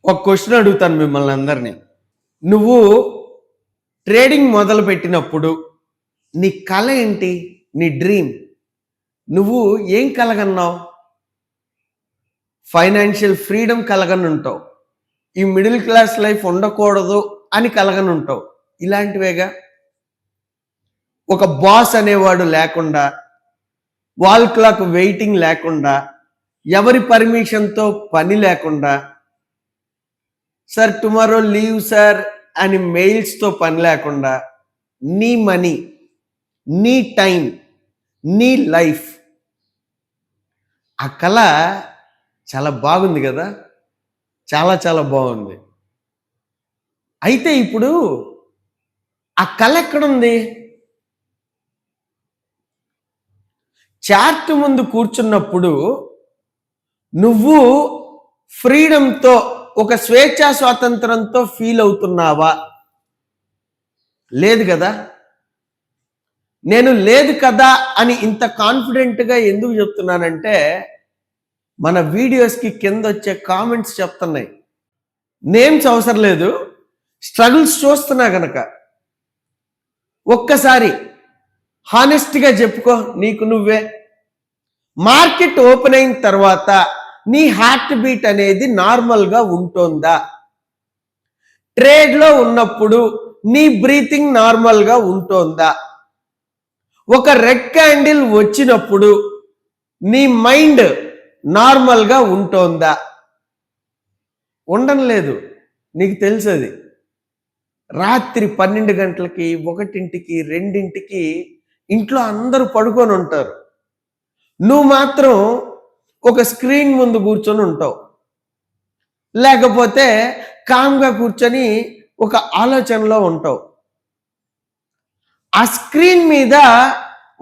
ఒక క్వశ్చన్ అడుగుతాను మిమ్మల్ని అందరినీ. నువ్వు ట్రేడింగ్ మొదలుపెట్టినప్పుడు నీ కల ఏంటి? నీ డ్రీమ్. నువ్వు ఏం కలగన్నావు? Financial freedom కలగనుంటావు. ఈ మిడిల్ క్లాస్ లైఫ్ ఉండకూడదు అని కలగనుంటావు. ఇలాంటివేగా. ఒక బాస్ అనేవాడు లేకుండా, వాల్ క్లాక్ వెయిటింగ్ లేకుండా, ఎవరి పర్మిషన్తో పని లేకుండా, సార్ టుమారో లీవ్ సార్ అని మెయిల్స్తో పని లేకుండా, నీ మనీ, నీ టైం, నీ లైఫ్. ఆ కళ చాలా బాగుంది కదా. చాలా చాలా బాగుంది. అయితే ఇప్పుడు ఆ కళ ఎక్కడుంది? చార్ట్ ముందు కూర్చున్నప్పుడు నువ్వు ఫ్రీడంతో, ఒక స్వేచ్ఛా స్వాతంత్రంతో ఫీల్ అవుతున్నావా? లేదు కదా. నేను లేదు కదా అని ఇంత కాన్ఫిడెంట్గా ఎందుకు చెప్తున్నానంటే, మన వీడియోస్కి కింద వచ్చే కామెంట్స్ చెప్తున్నాయి. నేమ్స్ అవసరం లేదు, స్ట్రగుల్స్ చూస్తున్నా గనక. ఒక్కసారి హానెస్ట్గా చెప్పుకో నీకు నువ్వే. మార్కెట్ ఓపెన్ అయిన తర్వాత నీ హార్ట్ బీట్ అనేది నార్మల్గా ఉంటుందా? ట్రేడ్లో ఉన్నప్పుడు నీ బ్రీతింగ్ నార్మల్గా ఉంటుందా? ఒక రెడ్ క్యాండిల్ వచ్చినప్పుడు నీ మైండ్ నార్మల్గా ఉంటుందా? ఉండడం లేదు. నీకు తెలుసు అది. రాత్రి 12 గంటలకి, 1ంటికి, 2ంటికి ఇంట్లో అందరూ పడుకొని ఉంటారు. నువ్వు మాత్రం ఒక స్క్రీన్ ముందు కూర్చొని ఉంటావు. లేకపోతే కామ్గా కూర్చొని ఒక ఆలోచనలో ఉంటావు. ఆ స్క్రీన్ మీద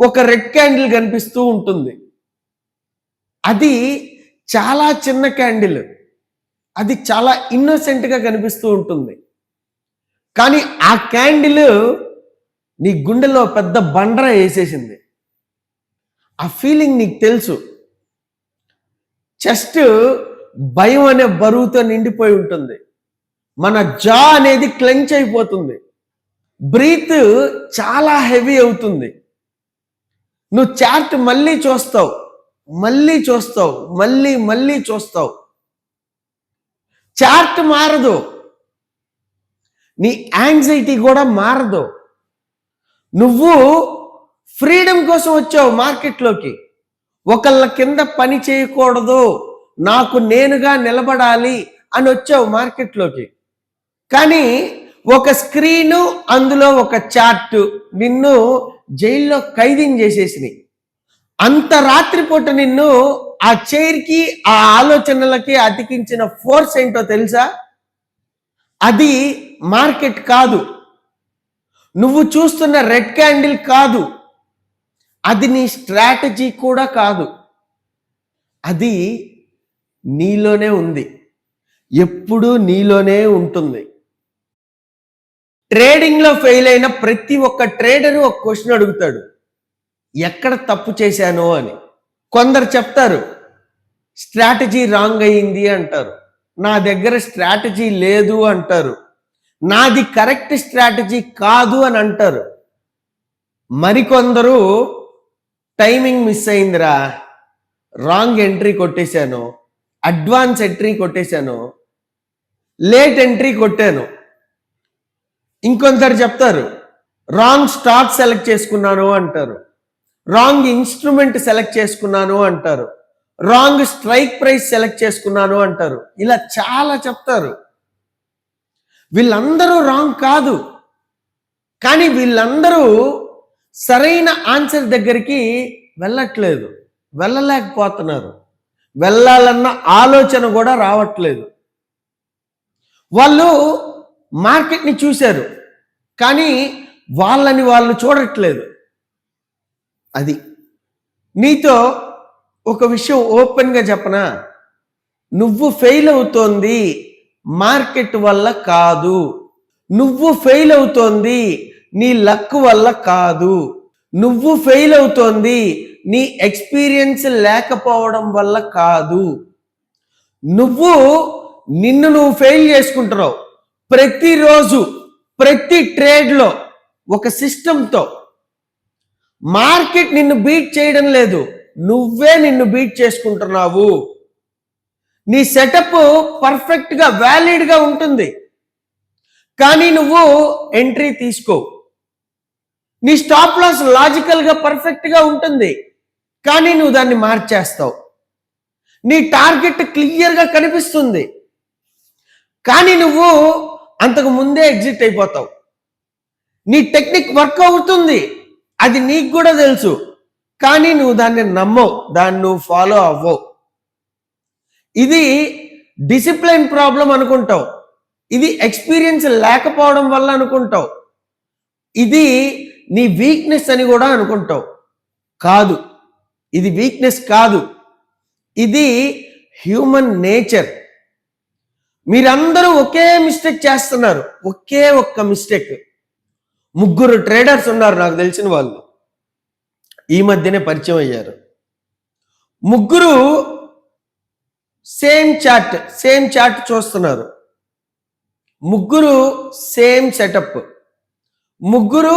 ఒక రెడ్ క్యాండిల్ కనిపిస్తూ ఉంటుంది. అది చాలా చిన్న క్యాండిల్. అది చాలా ఇన్నోసెంట్గా కనిపిస్తూ ఉంటుంది. కానీ ఆ క్యాండిల్ నీ గుండెలో పెద్ద బండర వేసేసింది. ఆ ఫీలింగ్ నీకు తెలుసు. చెస్ట్ భయం అనే బరువుతో నిండిపోయి ఉంటుంది. మన జా అనేది క్లెంచ్ అయిపోతుంది. బ్రీత్ చాలా హెవీ అవుతుంది. నువ్వు చార్ట్ మళ్ళీ చూస్తావు, మళ్ళీ చూస్తావు, మళ్ళీ చూస్తావు. చార్ట్ మారదు, నీ యాంగ్జైటీ కూడా మారదు. నువ్వు ఫ్రీడమ్ కోసం వచ్చావు మార్కెట్లోకి. ఒకళ్ళ కింద పని చేయకూడదు, నాకు నేనుగా నిలబడాలి అని వచ్చావు మార్కెట్లోకి. కానీ ఒక స్క్రీను, అందులో ఒక చార్ట్ నిన్ను జైల్లో ఖైదీని చేసేసినాయి. అంత రాత్రిపూట నిన్ను ఆ చైర్కి, ఆ ఆలోచనలకి అతికించిన ఫోర్స్ ఏంటో తెలుసా? అది మార్కెట్ కాదు, నువ్వు చూస్తున్న రెడ్ క్యాండిల్ కాదు, అది నీ స్ట్రాటజీ కూడా కాదు. అది నీలోనే ఉంది, ఎప్పుడూ నీలోనే ఉంటుంది. ట్రేడింగ్లో ఫెయిల్ అయిన ప్రతి ఒక్క ట్రేడరు ఒక క్వశ్చన్ అడుగుతాడు, ఎక్కడ తప్పు చేశానో అని. కొందరు చెప్తారు స్ట్రాటజీ రాంగ్ అయ్యింది అంటారు. నా దగ్గర స్ట్రాటజీ లేదు అంటారు. నాది కరెక్ట్ స్ట్రాటజీ కాదు అని అంటారు. మరికొందరు టైమింగ్ మిస్ అయిందిరా, రాంగ్ ఎంట్రీ కొట్టేశాను, అడ్వాన్స్ ఎంట్రీ కొట్టేశాను, లేట్ ఎంట్రీ కొట్టాను. ఇంకొందరు చెప్తారు రాంగ్ స్టాక్ సెలెక్ట్ చేసుకున్నాను అంటారు, రాంగ్ ఇన్స్ట్రుమెంట్ సెలెక్ట్ చేసుకున్నాను అంటారు, రాంగ్ స్ట్రైక్ ప్రైస్ సెలెక్ట్ చేసుకున్నాను అంటారు. ఇలా చాలా చెప్తారు. వీళ్ళందరూ రాంగ్ కాదు, కానీ వీళ్ళందరూ సరైన ఆన్సర్ దగ్గరికి వెళ్ళట్లేదు, వెళ్ళలేకపోతున్నారు. వెళ్ళాలన్న ఆలోచన కూడా రావట్లేదు. వాళ్ళు మార్కెట్ని చూశారు, కానీ వాళ్ళని వాళ్ళు చూడట్లేదు. అది నీతో ఒక విషయం ఓపెన్గా చెప్పనా? నువ్వు ఫెయిల్ అవుతోంది మార్కెట్ వల్ల కాదు, నువ్వు ఫెయిల్ అవుతోంది నీ లక్ వల్ల కాదు, నువ్వు ఫెయిల్ అవుతోంది నీ ఎక్స్పీరియన్స్ లేకపోవడం వల్ల కాదు. నువ్వు నిన్ను నువ్వు ఫెయిల్ చేసుకుంటున్నావు. ప్రతిరోజు ప్రతి ట్రేడ్లో ఒక సిస్టంతో. మార్కెట్ నిన్ను బీట్ చేయడం లేదు, నువ్వే నిన్ను బీట్ చేసుకుంటున్నావు. నీ సెటప్ పర్ఫెక్ట్గా వ్యాలిడ్గా ఉంటుంది, కానీ నువ్వు ఎంట్రీ తీసుకో. నీ స్టాప్ లాస్ లాజికల్గా పర్ఫెక్ట్గా ఉంటుంది, కానీ నువ్వు దాన్ని మార్చేస్తావు. నీ టార్గెట్ క్లియర్గా కనిపిస్తుంది, కానీ నువ్వు అంతకు ముందే ఎగ్జిట్ అయిపోతావు. నీ టెక్నిక్ వర్క్ అవుతుంది, అది నీకు కూడా తెలుసు, కానీ నువ్వు దాన్ని నమ్మవు, దాన్ని నువ్వు ఫాలో అవ్వవు. ఇది డిసిప్లిన్ ప్రాబ్లం అనుకుంటావు, ఇది ఎక్స్పీరియన్స్ లేకపోవడం వల్ల అనుకుంటావు, ఇది నీ వీక్నెస్ అని కూడా అనుకుంటావు. కాదు, ఇది వీక్నెస్ కాదు, ఇది హ్యూమన్ నేచర్. మీరందరూ ఒకే మిస్టేక్ చేస్తున్నారు, ఒకే ఒక్క మిస్టేక్. 3 ట్రేడర్స్ ఉన్నారు నాకు తెలిసిన వాళ్ళు, ఈ మధ్యనే పరిచయం అయ్యారు. 3 సేమ్ చార్ట్ చూస్తున్నారు, 3 సేమ్ సెటప్, 3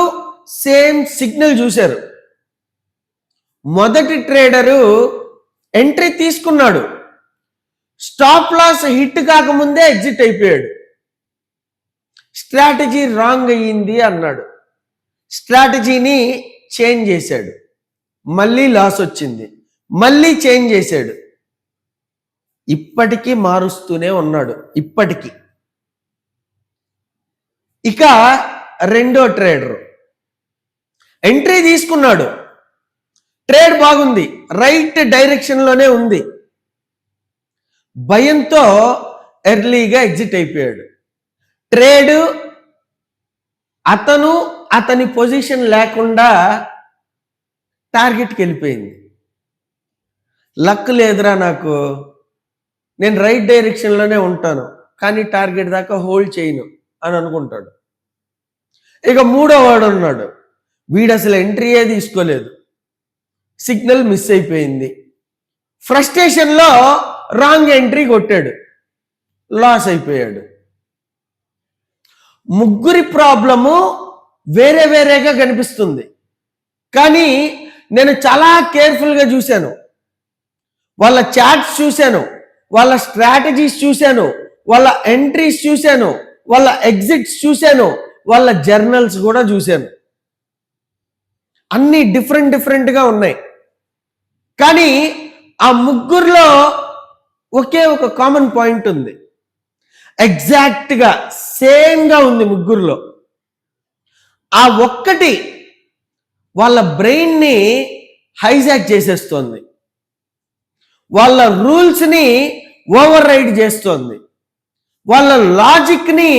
సేమ్ సిగ్నల్ చూశారు. మొదటి ట్రేడరు ఎంట్రీ తీసుకున్నాడు, స్టాప్ లాస్ హిట్ కాకముందే ఎగ్జిట్ అయిపోయాడు. స్ట్రాటజీ రాంగ్ అయ్యింది అన్నాడు, స్ట్రాటజీని చేంజ్ చేశాడు, మళ్ళీ లాస్ వచ్చింది, మళ్ళీ చేంజ్ చేశాడు. ఇప్పటికీ మారుస్తూనే ఉన్నాడు, ఇప్పటికీ. ఇక రెండో ట్రేడర్ ఎంట్రీ తీసుకున్నాడు, ట్రేడ్ బాగుంది, రైట్ డైరెక్షన్లోనే ఉంది, భయంతో ఎర్లీగా ఎగ్జిట్ అయిపోయాడు. ట్రేడ్ అతని పొజిషన్ లేకుండా టార్గెట్కి వెళ్ళిపోయింది. లక్ లేదురా నాకు, నేను రైట్ డైరెక్షన్లోనే ఉంటాను, కానీ టార్గెట్ దాకా హోల్డ్ చేయను అని అనుకుంటాడు. ఇక మూడో వాడు ఉన్నాడు, వీడు అసలు ఎంట్రీయే తీసుకోలేదు, సిగ్నల్ మిస్ అయిపోయింది, ఫ్రస్ట్రేషన్లో రాంగ్ ఎంట్రీ కొట్టాడు, లాస్ అయిపోయాడు. 3 ప్రాబ్లము వేరే వేరేగా కనిపిస్తుంది, కానీ నేను చాలా కేర్ఫుల్గా చూశాను. వాళ్ళ చార్ట్స్ చూశాను, వాళ్ళ స్ట్రాటజీస్ చూశాను, వాళ్ళ ఎంట్రీస్ చూశాను, వాళ్ళ ఎగ్జిట్స్ చూశాను, వాళ్ళ జర్నల్స్ కూడా చూశాను. అన్నీ డిఫరెంట్గా ఉన్నాయి, కానీ ఆ 3లో ఒకే ఒక కామన్ పాయింట్ ఉంది, ఎగ్జాక్ట్గా సేమ్గా ఉంది 3లో. ఆ ఒక్కటి వాళ్ళ బ్రెయిన్ని హైజాక్ చేసేస్తోంది, వాళ్ళ రూల్స్ని ఓవర్ రైడ్ చేస్తోంది, వాళ్ళ లాజిక్ని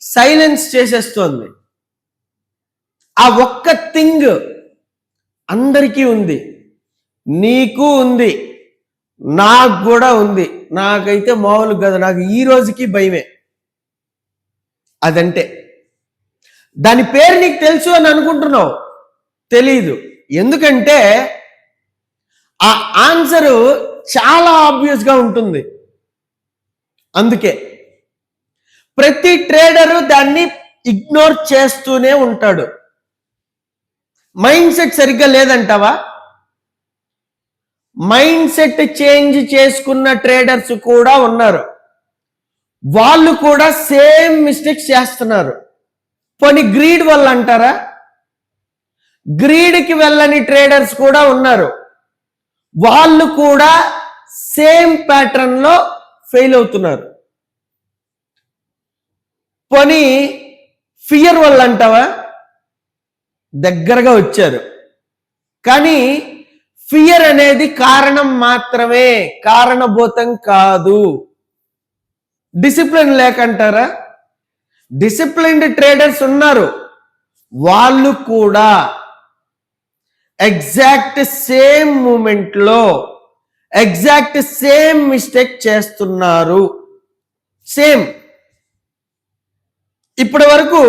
సైలెన్స్ చేసేస్తోంది. ఆ ఒక్క థింగ్ అందరికీ ఉంది, నీకు ఉంది, నాకు కూడా ఉంది. నాకైతే మామూలు కదా, నాకు ఈ రోజుకి భయమే. అదంటే దాని పేరు నీకు తెలుసు అని అనుకుంటున్నావు, తెలీదు. ఎందుకంటే ఆ ఆన్సరు చాలా ఆబ్వియస్గా ఉంటుంది. అందుకే ప్రతి ట్రేడరు దాన్ని ఇగ్నోర్ చేస్తూనే ఉంటాడు. మైండ్ సెట్ సరిగ్గా లేదంటావా? మైండ్ సెట్ చేంజ్ చేసుకున్న ట్రేడర్స్ కూడా ఉన్నారు, వాళ్ళు కూడా సేమ్ మిస్టేక్స్ చేస్తున్నారు. పోనీ గ్రీడ్ వల్ల అంటారా? గ్రీడ్కి వెళ్ళని ట్రేడర్స్ కూడా ఉన్నారు, వాళ్ళు కూడా సేమ్ ప్యాటర్న్లో ఫెయిల్ అవుతున్నారు. పోనీ ఫియర్ వల్ల అంటావా? దగ్గరగా వచ్చారు, కానీ ఫియర్ అనేది కారణం మాత్రమే, కారణభూతం కాదు. డిసిప్లిన్ లేకంటారా? డిసిప్లిన్డ్ ట్రేడర్స్ ఉన్నారు, వాళ్ళు కూడా ఎగ్జాక్ట్ సేమ్ మూమెంట్లో ఎగ్జాక్ట్ సేమ్ మిస్టేక్ చేస్తున్నారు. సేమ్. ఇప్పటి వరకు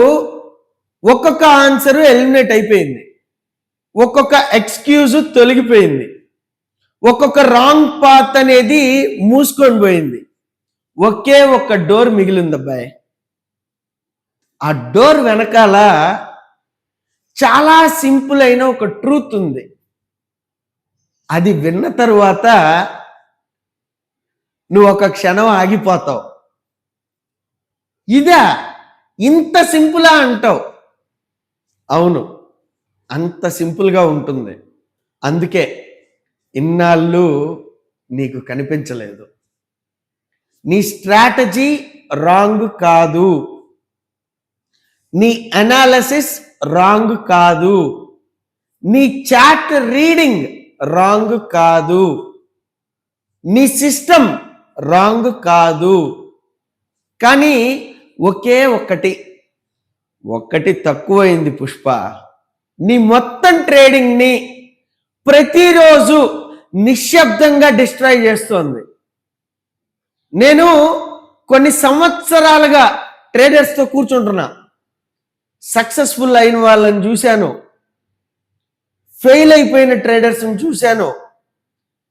ఒక్కొక్క ఆన్సర్ ఎలిమినేట్ అయిపోయింది, ఒక్కొక్క ఎక్స్క్యూజ్ తొలగిపోయింది, ఒక్కొక్క రాంగ్ పాత్ అనేది మూసుకొని పోయింది, ఒకే ఒక్క డోర్ మిగిలింది అబ్బాయి. ఆ డోర్ వెనకాల చాలా సింపుల్ అయిన ఒక ట్రూత్ ఉంది. అది విన్న తరువాత నువ్వు ఒక క్షణం ఆగిపోతావు. ఇదా, ఇంత సింపులా అంటావు. అవును, అంత సింపుల్గా ఉంటుంది. అందుకే ఇన్నాళ్ళు నీకు కనిపించలేదు. నీ స్ట్రాటజీ రాంగ్ కాదు, నీ అనాలిసిస్ రాంగ్ కాదు, నీ చాట్ రీడింగ్ రాంగ్ కాదు, నీ సిస్టమ్ రాంగ్ కాదు. కానీ ఒకే ఒక్కటి తక్కువైంది పుష్ప. నీ మొత్తం ట్రేడింగ్ని ప్రతిరోజు నిశ్శబ్దంగా డిస్ట్రాయ్ చేస్తోంది. నేను కొన్ని సంవత్సరాలుగా ట్రేడర్స్తో కూర్చుంటున్నా. సక్సెస్ఫుల్ అయిన వాళ్ళని చూశాను, ఫెయిల్ అయిపోయిన ట్రేడర్స్ని చూశాను.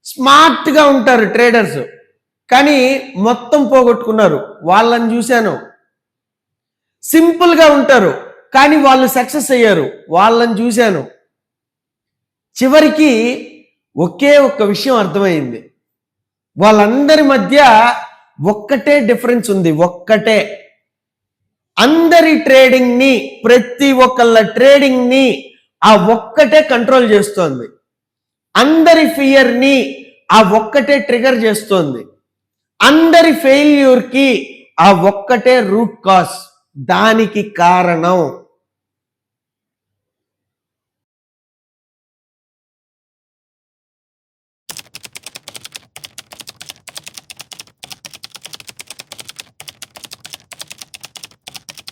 స్మార్ట్గా ఉంటారు ట్రేడర్స్, కానీ మొత్తం పోగొట్టుకున్నారు, వాళ్ళని చూశాను. సింపుల్గా ఉంటారు, కానీ వాళ్ళు సక్సెస్ అయ్యారు, వాళ్ళని చూశాను. చివరికి ఒకే ఒక్క విషయం అర్థమైంది. వాళ్ళందరి మధ్య ఒక్కటే డిఫరెన్స్ ఉంది. ఒక్కటే, అందరి ట్రేడింగ్ని, ప్రతి ఒక్కళ్ళ ట్రేడింగ్ని ఆ ఒక్కటే కంట్రోల్ చేస్తోంది. అందరి ఫియర్ని ఆ ఒక్కటే ట్రిగర్ చేస్తోంది. అందరి ఫెయిల్యూర్కి ఆ ఒక్కటే రూట్ కాజ్. దానికి కారణం